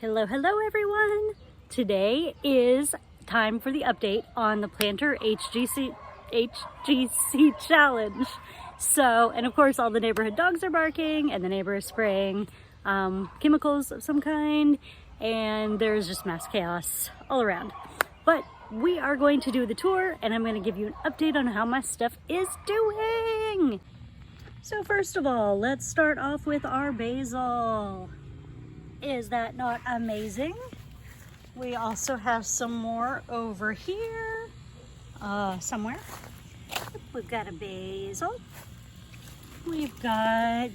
Hello everyone! Today is time for the update on the Planter HGC challenge. So, and of course all the neighborhood dogs are barking and the neighbor is spraying chemicals of some kind, and there's just mass chaos all around. But we are going to do the tour and I'm going to give you an update on how my stuff is doing. So first of all, let's start off with our basil. Is that not amazing? We also have some more over here somewhere. We've got a basil. We've got,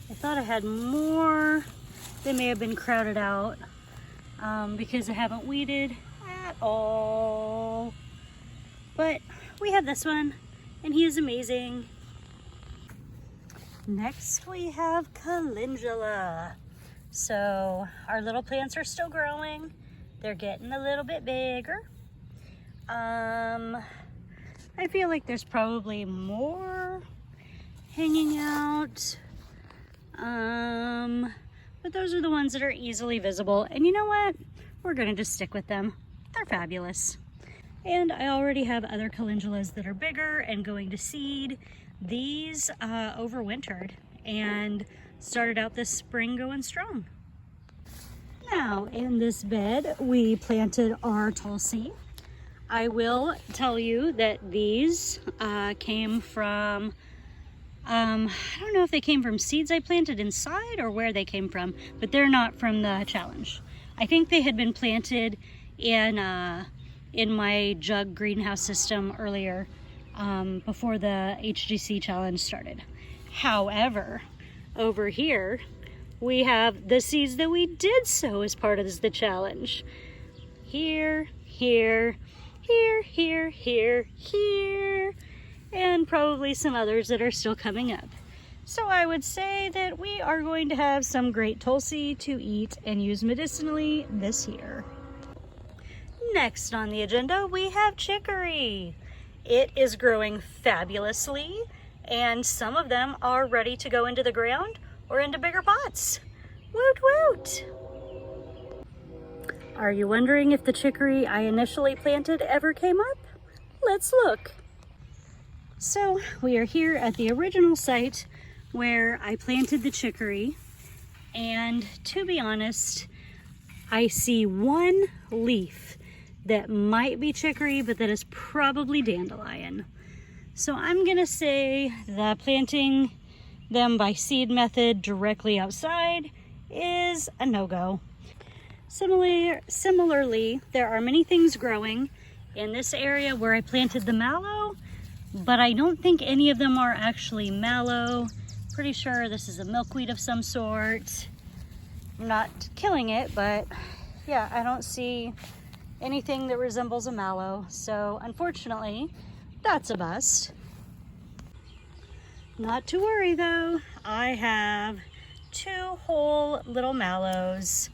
I thought I had more. They may have been crowded out because I haven't weeded at all. But we have this one and he is amazing. Next we have calendula. So our little plants are still growing. They're getting a little bit bigger. I feel like there's probably more hanging out. But those are the ones that are easily visible. And you know what? We're gonna just stick with them. They're fabulous. And I already have other calendulas that are bigger and going to seed. These overwintered and started out this spring going strong. Now in this bed we planted our Tulsi. I will tell you that these came from, I don't know if they came from seeds I planted inside or where they came from, but they're not from the challenge. I think they had been planted in my jug greenhouse system earlier before the HGC challenge started. However, over here we have the seeds that we did sow as part of the challenge. Here, here, here, here, here, here, and probably some others that are still coming up. So I would say that we are going to have some great Tulsi to eat and use medicinally this year. Next on the agenda we have chicory. It is growing fabulously, and some of them are ready to go into the ground or into bigger pots. Woot woot! Are you wondering if the chicory I initially planted ever came up? Let's look. So we are here at the original site where I planted the chicory, and to be honest, I see one leaf that might be chicory, but that is probably dandelion. So I'm gonna say that planting them by seed method directly outside is a no-go. Similarly, there are many things growing in this area where I planted the mallow, but I don't think any of them are actually mallow. Pretty sure this is a milkweed of some sort. I'm not killing it, but yeah, I don't see anything that resembles a mallow. So unfortunately, that's a bust. Not to worry though, I have two whole little mallows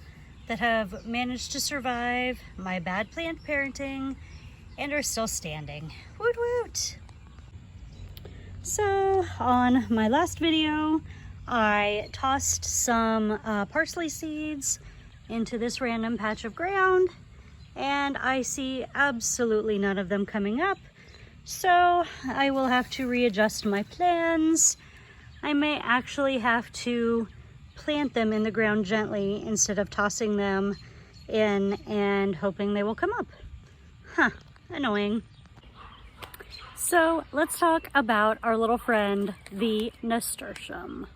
that have managed to survive my bad plant parenting and are still standing. Woot woot! So on my last video, I tossed some parsley seeds into this random patch of ground, and I see absolutely none of them coming up. So I will have to readjust my plans. I may actually have to plant them in the ground gently instead of tossing them in and hoping they will come up. Huh, annoying. So let's talk about our little friend, the nasturtium.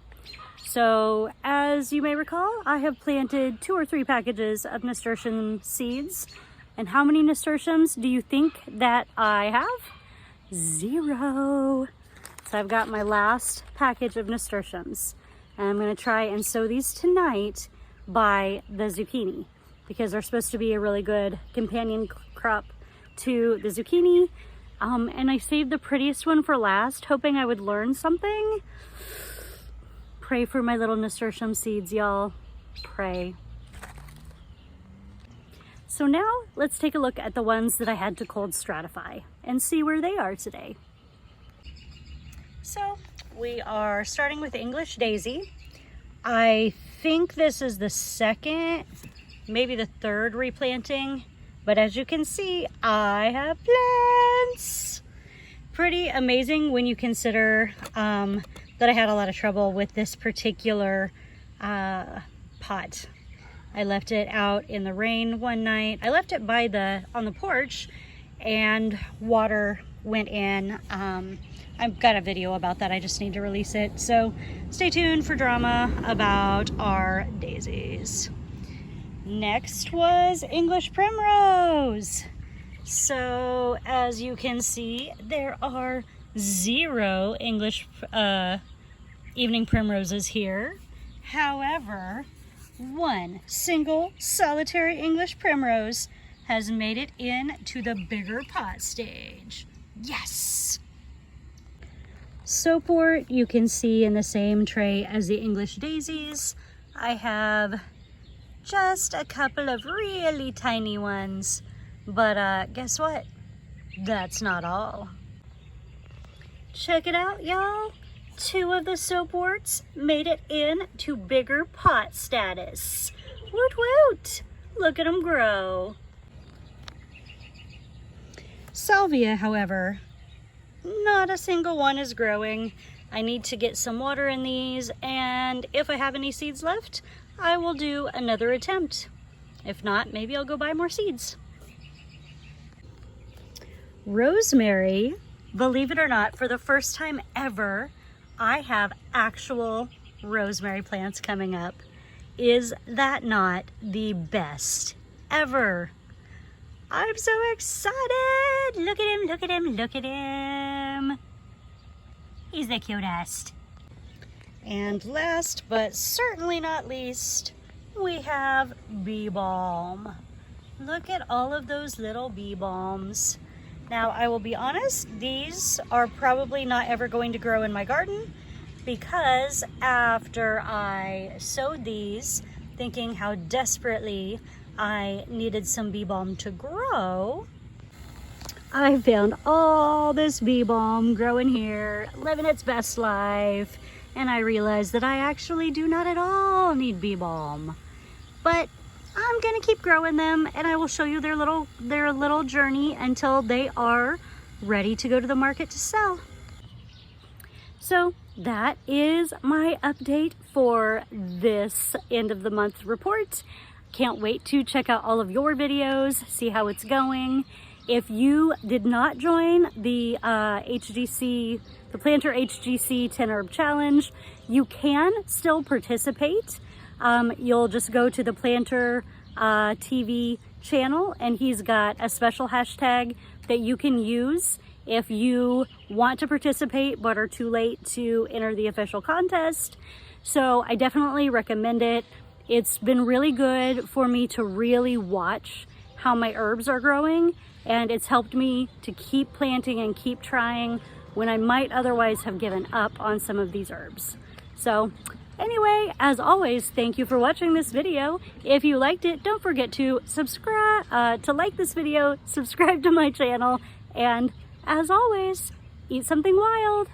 So as you may recall, I have planted 2 or 3 packages of nasturtium seeds. And how many nasturtiums do you think that I have? 0. So I've got my last package of nasturtiums. And I'm gonna try and sow these tonight by the zucchini because they're supposed to be a really good companion crop to the zucchini. And I saved the prettiest one for last, hoping I would learn something. Pray for my little nasturtium seeds, y'all. Pray. So now let's take a look at the ones that I had to cold stratify and see where they are today. So we are starting with English Daisy. I think this is the second, maybe the third replanting, but as you can see, I have plants. Pretty amazing when you consider that I had a lot of trouble with this particular pot. I left it out in the rain one night. I left it on the porch, and water went in. I've got a video about that. I just need to release it. So stay tuned for drama about our daisies. Next was English primrose. So as you can see, there are 0 English evening primroses here. However, 1 single solitary English primrose has made it into the bigger pot stage. Yes! Soapwort you can see in the same tray as the English daisies. I have just a couple of really tiny ones, but guess what? That's not all. Check it out, y'all. 2 of the soapworts made it into bigger pot status. Woot woot! Look at them grow. Salvia, however, not a single one is growing. I need to get some water in these, and if I have any seeds left, I will do another attempt. If not, maybe I'll go buy more seeds. Rosemary, believe it or not, for the first time ever, I have actual rosemary plants coming up. Is that not the best ever? I'm so excited! Look at him, look at him, look at him. He's the cutest. And last but certainly not least, we have bee balm. Look at all of those little bee balms. Now, I will be honest, these are probably not ever going to grow in my garden, because after I sowed these, thinking how desperately I needed some bee balm to grow, I found all this bee balm growing here, living its best life, and I realized that I actually do not at all need bee balm. But I'm gonna keep growing them, and I will show you their little journey until they are ready to go to the market to sell. So that is my update for this end of the month report. Can't wait to check out all of your videos, see how it's going. If you did not join the HGC, the Planter HGC 10 Herb Challenge, you can still participate. You'll just go to the Planter TV channel, and he's got a special hashtag that you can use if you want to participate but are too late to enter the official contest. So I definitely recommend it. It's been really good for me to really watch how my herbs are growing, and it's helped me to keep planting and keep trying when I might otherwise have given up on some of these herbs. So anyway, as always, thank you for watching this video. If you liked it, don't forget to subscribe, to like this video, subscribe to my channel, and as always, eat something wild.